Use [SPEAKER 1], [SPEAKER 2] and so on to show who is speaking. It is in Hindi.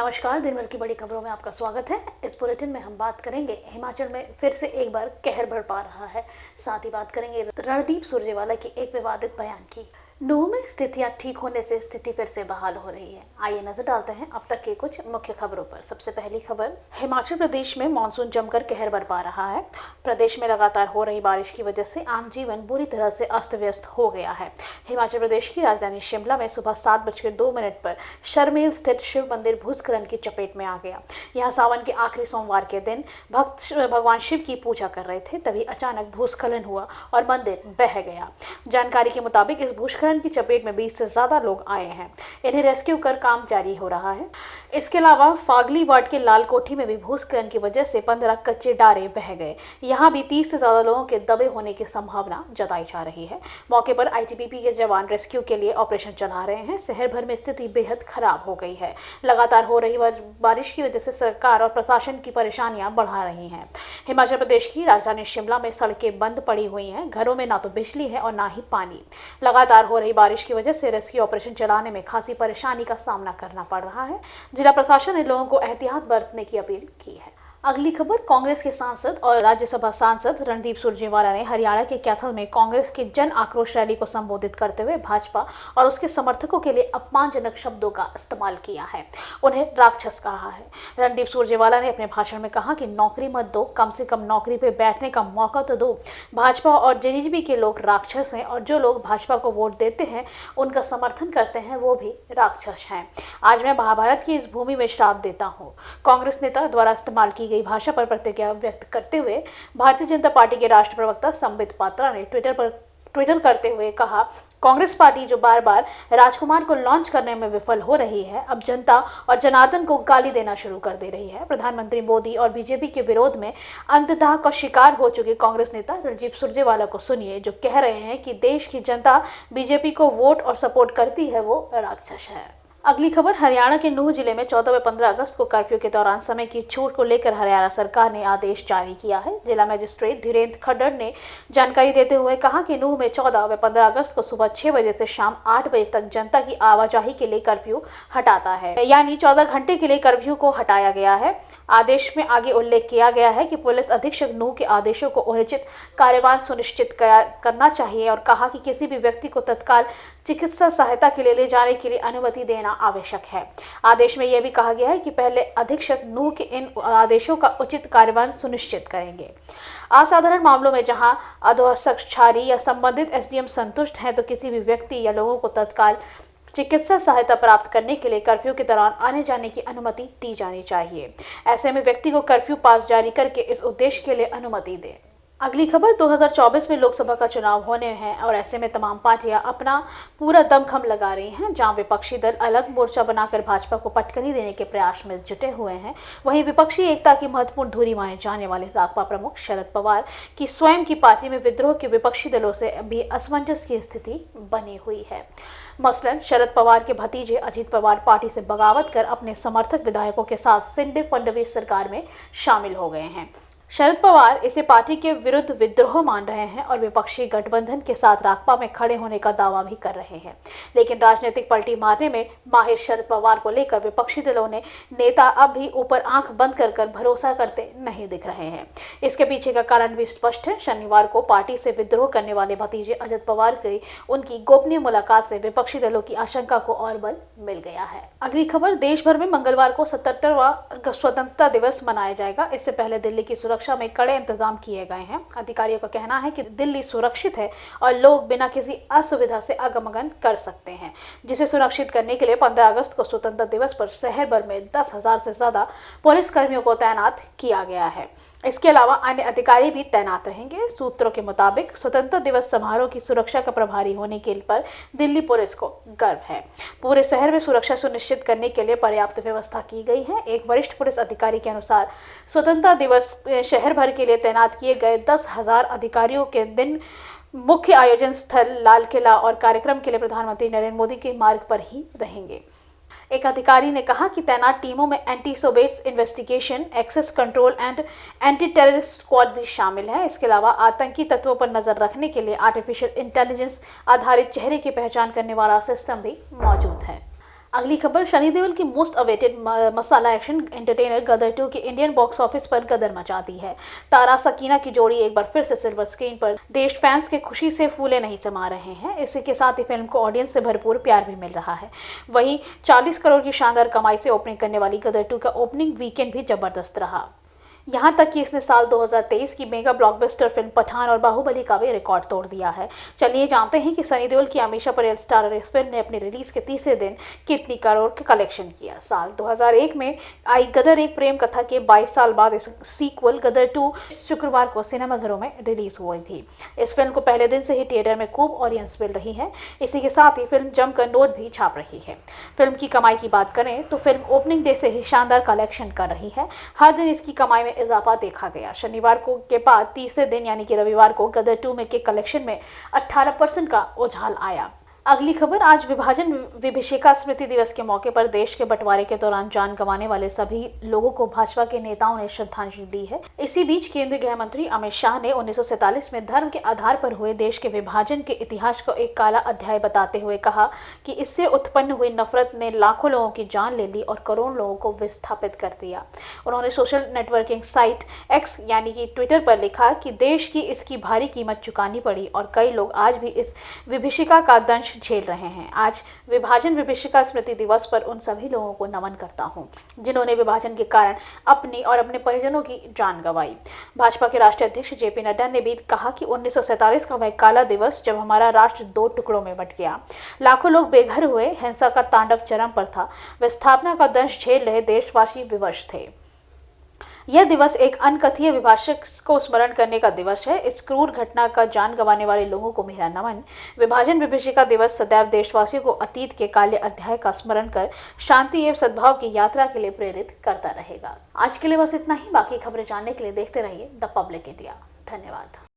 [SPEAKER 1] नमस्कार। दिन भर की बड़ी खबरों में आपका स्वागत है। इस बुलेटिन में हम बात करेंगे हिमाचल में फिर से एक बार कहर बरपा रहा है। साथ ही बात करेंगे रणदीप सुरजेवाला की एक विवादित बयान की। नूंह में स्थितियां ठीक होने से स्थिति फिर से बहाल हो रही है। आइए नजर डालते हैं अब तक के कुछ मुख्य खबरों पर। सबसे पहली खबर, हिमाचल प्रदेश में मानसून जमकर कहर बरपा रहा है। प्रदेश में लगातार हो रही बारिश की वजह से आम जीवन बुरी तरह से अस्त व्यस्त हो गया है। हिमाचल प्रदेश की राजधानी शिमला में सुबह 7:02 पर शर्मेल स्थित शिव मंदिर भूस्खलन की चपेट में आ गया। यहाँ सावन के आखिरी सोमवार के दिन भक्त भगवान शिव की पूजा कर रहे थे, तभी अचानक भूस्खलन हुआ और मंदिर बह गया। जानकारी के मुताबिक इस भूस्खलन की चपेट में 20 से ज्यादा लोग आए हैं। इन्हें रेस्क्यू कर काम जारी हो रहा है। इसके अलावा फागली वार्ड के लाल कोठी में भी भूस्खलन की वजह से 15 कच्चे डारे बह गए। यहाँ भी 30 से ज्यादा लोगों के दबे होने की संभावना जताई जा रही है। मौके पर आईटीबीपी के जवान रेस्क्यू के लिए ऑपरेशन चला रहे हैं। शहर भर में स्थिति बेहद खराब हो गई है। लगातार हो रही बारिश की वजह से सरकार और प्रशासन की परेशानियां बढ़ा रही हैं। हिमाचल प्रदेश की राजधानी शिमला में सड़कें बंद पड़ी हुई हैं। घरों में ना तो बिजली है और ना ही पानी। लगातार हो रही बारिश की वजह से रेस्क्यू ऑपरेशन चलाने में खासी परेशानी का सामना करना पड़ रहा है। जिला प्रशासन ने लोगों को एहतियात बरतने की अपील की है। अगली खबर, कांग्रेस के सांसद और राज्यसभा सांसद रणदीप सुरजेवाला ने हरियाणा के कैथल में कांग्रेस की जन आक्रोश रैली को संबोधित करते हुए भाजपा और उसके समर्थकों के लिए अपमानजनक शब्दों का इस्तेमाल किया है। उन्हें राक्षस कहा है। रणदीप सुरजेवाला ने अपने भाषण में कहा कि नौकरी मत दो, कम से कम नौकरी पे बैठने का मौका तो दो। भाजपा और जेजेपी के लोग राक्षस हैं और जो लोग भाजपा को वोट देते हैं, उनका समर्थन करते हैं, वो भी राक्षस हैं। आज मैं महाभारत की इस भूमि में श्राप देता हूँ। कांग्रेस नेता द्वारा इस्तेमाल की गई भाषा पर प्रतिक्रिया व्यक्त करते हुए भारतीय जनता पार्टी के राष्ट्रीय प्रवक्ता संबित पात्रा ने ट्विटर करते हुए कहा, कांग्रेस पार्टी जो बार बार राजकुमार को लॉन्च करने में विफल हो रही है, अब जनता और जनार्दन को गाली देना शुरू कर दे रही है। प्रधानमंत्री मोदी और बीजेपी के विरोध में अंततः का शिकार हो चुके कांग्रेस नेता रणदीप सुरजेवाला को सुनिए, जो कह रहे हैं कि देश की जनता बीजेपी को वोट और सपोर्ट करती है, वो राक्षस है। अगली खबर, हरियाणा के नूंह जिले में 14 व 15 अगस्त को कर्फ्यू के दौरान समय की छूट को लेकर हरियाणा सरकार ने आदेश जारी किया है। जिला मजिस्ट्रेट धीरेन्द्र खड्डर ने जानकारी देते हुए कहा कि नूंह में 14 व 15 अगस्त को सुबह 6 बजे से शाम 8 बजे तक जनता की आवाजाही के लिए कर्फ्यू हटाता है, यानी 14 घंटे के लिए कर्फ्यू को हटाया गया है। आदेश में आगे उल्लेख किया गया है कि पुलिस अधीक्षक नूंह के आदेशों को उचित कार्यवाही सुनिश्चित करना चाहिए और कहा कि किसी भी व्यक्ति को तत्काल चिकित्सा सहायता के लिए ले जाने के लिए अनुमति देना आवश्यक है। आदेश में यह भी कहा गया है कि पहले अधीक्षक नूंह के इन आदेशों का उचित कार्यवाही सुनिश्चित करेंगे। असाधारण मामलों में जहां अधोक्षारी या संबंधित एसडीएम संतुष्ट हैं, तो किसी भी व्यक्ति या लोगों को तत्काल चिकित्सा सहायता प्राप्त करने के लिए कर्फ्यू के दौरान आने जाने की अनुमति दी जानी चाहिए। ऐसे में व्यक्ति को कर्फ्यू पास जारी करके इस उद्देश्य के लिए अनुमति दें। अगली खबर, 2024 में लोकसभा का चुनाव होने हैं और ऐसे में तमाम पार्टियां अपना पूरा दमखम लगा रही हैं। जहां विपक्षी दल अलग मोर्चा बनाकर भाजपा को पटकनी देने के प्रयास में जुटे हुए हैं, वहीं विपक्षी एकता की महत्वपूर्ण धुरी माने जाने वाले राकपा प्रमुख शरद पवार की स्वयं की पार्टी में विद्रोह के विपक्षी दलों से भी असमंजस की स्थिति बनी हुई है। मसलन शरद पवार के भतीजे अजीत पवार पार्टी से बगावत कर अपने समर्थक विधायकों के साथ सिंधे फडणवीस सरकार में शामिल हो गए हैं। शरद पवार इसे पार्टी के विरुद्ध विद्रोह मान रहे हैं और विपक्षी गठबंधन के साथ राकपा में खड़े होने का दावा भी कर रहे हैं। लेकिन राजनीतिक पलटी मारने में माहिर शरद पवार को लेकर विपक्षी दलों ने नेता अब भी ऊपर आंख बंद कर भरोसा करते नहीं दिख रहे हैं। इसके पीछे का कारण भी स्पष्ट है। शनिवार को पार्टी से विद्रोह करने वाले भतीजे अजित पवार की उनकी गोपनीय मुलाकात से विपक्षी दलों की आशंका को और बल मिल गया है। अगली खबर, देश भर में मंगलवार को 77वां स्वतंत्रता दिवस मनाया जाएगा। इससे पहले दिल्ली की सुरक्षा में कड़े इंतजाम किए गए हैं। अधिकारियों का कहना है कि दिल्ली सुरक्षित है और लोग बिना किसी असुविधा से आगमन कर सकते हैं, जिसे सुरक्षित करने के लिए 15 अगस्त को स्वतंत्रता दिवस पर शहर भर में 10,000 से ज्यादा पुलिस कर्मियों को तैनात किया गया है। इसके अलावा अन्य अधिकारी भी तैनात रहेंगे। सूत्रों के मुताबिक स्वतंत्रता दिवस समारोह की सुरक्षा का प्रभारी होने के पर दिल्ली पुलिस को गर्व है। पूरे शहर में सुरक्षा सुनिश्चित करने के लिए पर्याप्त व्यवस्था की गई है। एक वरिष्ठ पुलिस अधिकारी के अनुसार स्वतंत्रता दिवस शहर भर के लिए तैनात किए गए 10,000 अधिकारियों के दिन मुख्य आयोजन स्थल लाल किला और कार्यक्रम के लिए प्रधानमंत्री नरेंद्र मोदी के मार्ग पर ही रहेंगे। एक अधिकारी ने कहा कि तैनात टीमों में anti sabotage investigation, access control and anti terrorist squad भी शामिल है। इसके अलावा आतंकी तत्वों पर नजर रखने के लिए आर्टिफिशियल इंटेलिजेंस आधारित चेहरे की पहचान करने वाला सिस्टम भी मौजूद है। अगली खबर, सनी देओल की मोस्ट अवेटेड मसाला एक्शन एंटरटेनर गदर 2 की इंडियन बॉक्स ऑफिस पर गदर मचाती है। तारा सकीना की जोड़ी एक बार फिर से सिल्वर स्क्रीन पर देश फैंस के खुशी से फूले नहीं समा रहे हैं। इसी के साथ ही फिल्म को ऑडियंस से भरपूर प्यार भी मिल रहा है। वहीं 40 करोड़ की शानदार कमाई से ओपनिंग करने वाली गदर 2 का ओपनिंग वीकेंड भी जबरदस्त रहा। यहाँ तक कि इसने साल 2023 की मेगा ब्लॉकबस्टर फिल्म पठान और बाहुबली का भी रिकॉर्ड तोड़ दिया है। चलिए जानते हैं कि सनी देओल की हमेशा परेड स्टारर इस फिल्म ने अपनी रिलीज के तीसरे दिन कितनी करोड़ के कलेक्शन किया। साल 2001 में आई गदर एक प्रेम कथा के 22 साल बाद इस सीक्वल गदर 2 शुक्रवार को सिनेमाघरों में रिलीज हुई थी। इस फिल्म को पहले दिन से ही थिएटर में खूब ऑडियंस मिल रही है। इसी के साथ ही फिल्म जमकर नोट भी छाप रही है। फिल्म की कमाई की बात करें तो फिल्म ओपनिंग डे से ही शानदार कलेक्शन कर रही है। हर दिन इसकी कमाई में इजाफा देखा गया। शनिवार को के बाद तीसरे दिन यानी कि रविवार को गदर 2 में के कलेक्शन में 18% का उछाल आया। अगली खबर, आज विभाजन विभीषिका स्मृति दिवस के मौके पर देश के बंटवारे के दौरान जान गंवाने वाले सभी लोगों को भाजपा के नेताओं ने श्रद्धांजलि दी है। इसी बीच केंद्रीय गृह मंत्री अमित शाह ने 1947 में धर्म के आधार पर हुए देश के विभाजन के इतिहास को एक काला अध्याय बताते हुए कहा कि इससे उत्पन्न हुई नफरत ने लाखों लोगों की जान ले ली और करोड़ों लोगों को विस्थापित कर दिया। उन्होंने सोशल नेटवर्किंग साइट एक्स यानी कि ट्विटर पर लिखा कि देश की इसकी भारी कीमत चुकानी पड़ी और कई लोग आज भी इस विभीषिका का दंश झेल रहे हैं। आज विभाजन विभीषिका स्मृति दिवस पर उन सभी लोगों को नमन करता हूं जिन्होंने विभाजन के कारण अपनी और अपने परिजनों की जान गंवाई। भाजपा के राष्ट्रीय अध्यक्ष जेपी नड्डा ने भी कहा कि 1947 का वह काला दिवस जब हमारा राष्ट्र 2 टुकड़ों में बंट गया, लाखों लोग बेघर हुए, हिंसा का तांडव चरम पर था, विस्थापना का दंश झेल रहे देशवासी विवश थे। यह दिवस एक अनकथनीय विभाजक को स्मरण करने का दिवस है। इस क्रूर घटना का जान गंवाने वाले लोगों को मेरा नमन। विभाजन विभीषिका दिवस सदैव देशवासियों को अतीत के काले अध्याय का स्मरण कर शांति एवं सद्भाव की यात्रा के लिए प्रेरित करता रहेगा। आज के लिए बस इतना ही। बाकी खबरें जानने के लिए देखते रहिए द पब्लिक इंडिया। धन्यवाद।